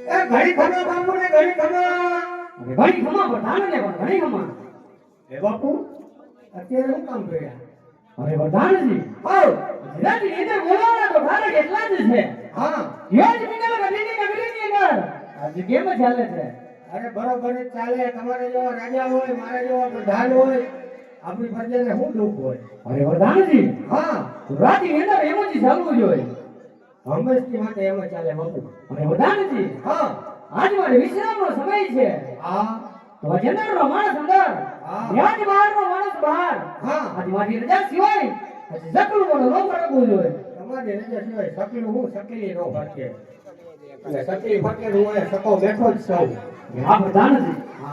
એ ઘડી ખમા બાપુ ને ઘડી ખમા. ઘણી ખમા પ્રધાન ને પણ ઘણી ખમા. એ બાપુ અત્યારે શું કામ કર્યા? અરે પ્રધાનજી આવ ગુજરાતી નીચે બોલાવવાના તો ભારે કેટલા જ છે. હા યોજ મિનલ ગઢીની નગરીની અંદર આજે કેમ ચાલે છે? અરે બરોબર જ ચાલે. તમારે જેવા રાજા હોય, મારા જેવા પ્રધાન હોય, આપણી પ્રજાને શું દુઃખ હોય? અરે પ્રધાનજી હા ગુજરાતી અંદર એમ જ ચાલવું જોઈએ. હંમેશની માટે એમ જ ચાલે બાપુ. અરે પ્રધાનજી હા આજ મારે વિશ્રામનો સમય છે. હા તો અંદરનો માણસ અંદર, હા. વ્યાજ બહારનો માણસ બહાર. હા આજ મારી રજા સિવાય હજી જકલું મોડું ન ફરકવું જોઈએ. તમારી રજા સિવાય સકલું હું સકલી નો ફરકે. એટલે સકલી ફરકે હું અહીંયા સકો બેઠો જ છું. આ પ્રધાનજી